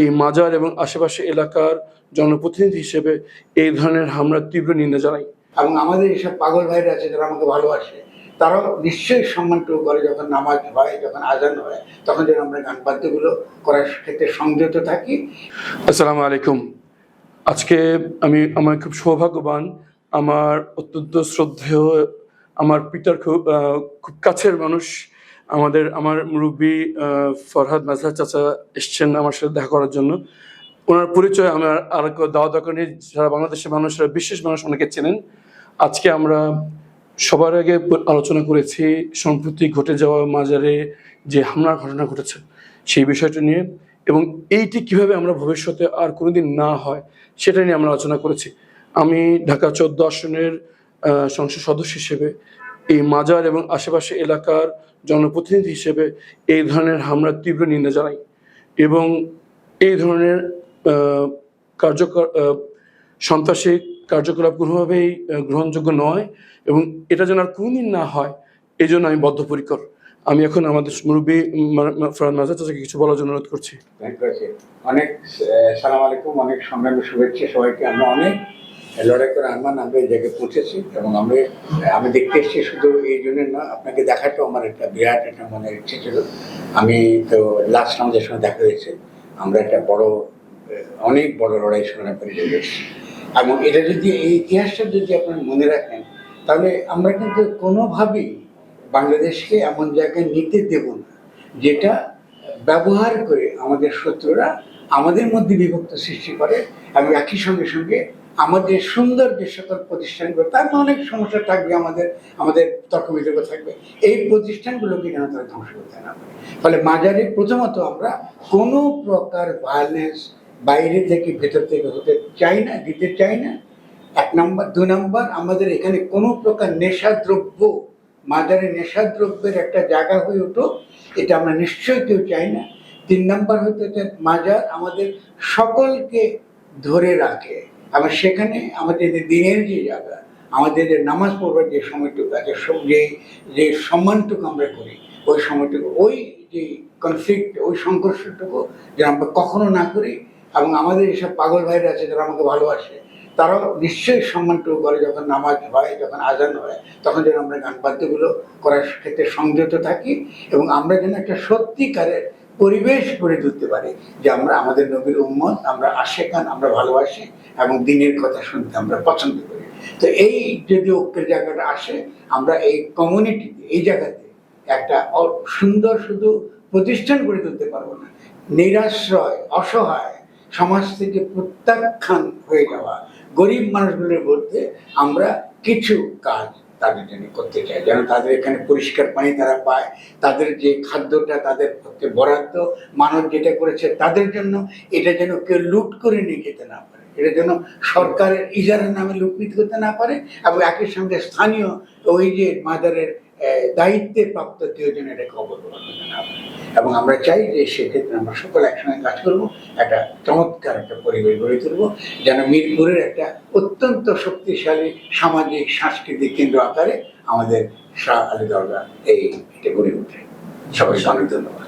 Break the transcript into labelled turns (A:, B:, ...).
A: এই মাজার এবং আশেপাশে এলাকার জনপ্রতিনিধি হিসেবে এই ধরনের হামলার তীব্র নিন্দা জানাই।
B: এবং আমাদের এইসব পাগল ভাইরা আছে যারা আমাকে ভালোবাসে, তারাও নিশ্চয়ই সম্মানটুকু করে যখন নামাজ হয়, যখন আজান হয়, তখন যেন আমরা গান বাদ্যগুলো করার ক্ষেত্রে সংযত থাকি।
A: আসসালামু আলাইকুম। আজকে আমার খুব সৌভাগ্যবান, আমার অত্যন্ত শ্রদ্ধেয়, আমার পিতার খুব কাছের মানুষ, আমার মুরব্বী ফরহাদ মাজহার চাচা এসছেন আমার সাথে দেখা করার জন্য। ওনার পরিচয় আমার আর দেওয়া দরকার নেই, যারা বাংলাদেশের মানুষরা, বিশেষ মানুষ অনেকে চেনেন। আজকে আমরা সবার আগে আলোচনা করেছি সম্প্রতি ঘটে যাওয়া মাজারে যে হামলার ঘটনা ঘটেছে সেই বিষয়টা নিয়ে, এবং এইটি কিভাবে আমরা ভবিষ্যতে আর কোনোদিন না হয় সেটা নিয়ে আমরা আলোচনা করেছি। আমি ঢাকা 14 আসনের সংসদ সদস্য হিসেবে এই মাজার এবং আশেপাশে এলাকার জনপ্রতিনিধি হিসেবে এই ধরনের হামলার তীব্র নিন্দা জানাই, এবং এই ধরনের সন্ত্রাসী কার্যকলাপ কোনোভাবেই গ্রহণযোগ্য নয়, এবং এটা যেন আর কোনোদিন না হয় এই জন্য আমি বদ্ধপরিকর। আমি এখন আমাদের মুরব্বী ফরহাদ মাজহার চাচাকে কিছু বলার জন্য অনুরোধ করছি।
B: অনেক সালাম আলাইকুম, অনেক সংগ্রামী শুভেচ্ছা সবাইকে। আমরা অনেক লড়াই করে আমরা এই জায়গায় পৌঁছেছি, এবং আমি দেখতে এসেছি শুধু এই জন্য না, আপনাকে দেখাটাও আমার একটা বিরাট একটা মনের ইচ্ছে ছিল। আমি তো লাস্ট আমাদের সঙ্গে দেখা হয়েছে, আমরা একটা অনেক বড় লড়াই সংগ্রাম করে চলে এসেছি, এবং এটা যদি এই ইতিহাসটা যদি আপনারা মনে রাখেন, তাহলে আমরা কিন্তু কোনোভাবেই বাংলাদেশকে এমন জায়গায় নিতে দেব না যেটা ব্যবহার করে আমাদের শত্রুরা আমাদের মধ্যে বিভক্ত সৃষ্টি করে, এবং একই সঙ্গে সঙ্গে আমাদের সুন্দর যে সকল প্রতিষ্ঠানগুলো, তার অনেক সমস্যা থাকবে, আমাদের তর্ক বিতর্ক থাকবে, এই প্রতিষ্ঠানগুলোকে যেন তারা ধ্বংস করতে না পারে। ফলে মাজারে প্রথমত আমরা কোনো প্রকার ভায়োলেন্স বাইরে থেকে ভেতর থেকে হতে চাই না, দিতে চাই না, 1 নম্বর। 2 নম্বর, আমাদের এখানে কোনো প্রকার নেশাদ্রব্য, মাজারে নেশাদ্রব্যের একটা জায়গা হয়ে ওঠো, এটা আমরা নিশ্চয়ই কেউ চাই না। 3 নম্বর হতে মাজার আমাদের সকলকে ধরে রাখে, এবং সেখানে আমাদের দিনের যে জায়গা, আমাদের যে নামাজ পড়বার যে সময়টুকু আছে, যে সম্মানটুকু আমরা করি, ওই সময়টুকু, ওই যে কনফ্লিক্ট, ওই সংঘর্ষটুকু যেন আমরা কখনো না করি। এবং আমাদের এইসব পাগল ভাইরা আছে যারা আমাকে ভালোবাসে, তারাও নিশ্চয়ই সম্মানটুকু করে যখন নামাজ হয়, যখন আজান হয়, তখন যেন আমরা গান বাদ্যগুলো করার ক্ষেত্রে সংযত থাকি, এবং আমরা যেন একটা সত্যিকারের পরিবেশ গড়ে তুলতে পারি যে আমরা আমাদের নবীর উম্মত, আমরা আশেকান, আমরা ভালোবাসি, এবং দিনের কথা শুনতে আমরা পছন্দ করি। তো এই যদি ঐক্যের জায়গাটা আসে, আমরা এই কমিউনিটিতে, এই জায়গাতে একটা সুন্দর শুধু প্রতিষ্ঠান গড়ে তুলতে পারবো না, নিরাশ্রয়, অসহায় সমাজ থেকে প্রত্যাখ্যান হয়ে যাওয়া গরিব মানুষগুলোর মধ্যে আমরা কিছু কাজ তাদের জন্য করতে চাই, যেন তাদের এখানে পরিষ্কার পানি তারা পায়, তাদের যে খাদ্যটা তাদের পক্ষে বরাদ্দ মানুষ যেটা করেছে তাদের জন্য, এটা যেন কেউ লুট করে নিয়ে যেতে না পারে, এটা যেন সরকারের ইজারার নামে লুটপিট করতে না পারে, এবং একই সঙ্গে স্থানীয় ওই যে মাজারের দায়িত্বে প্রাপ্ত কেউ যেন এটাকে অবলম্বন করতে না পারে। এবং আমরা চাই যে সেক্ষেত্রে আমরা সকল একসঙ্গে কাজ করবো, একটা চমৎকার একটা পরিবেশ গড়ে তুলবো, যেন মিরপুরের একটা অত্যন্ত শক্তিশালী সামাজিক সাংস্কৃতিক কেন্দ্র আকারে আমাদের শাহ আলী দরগা এটা গড়ে ওঠে। সবাই অনেক ধন্যবাদ।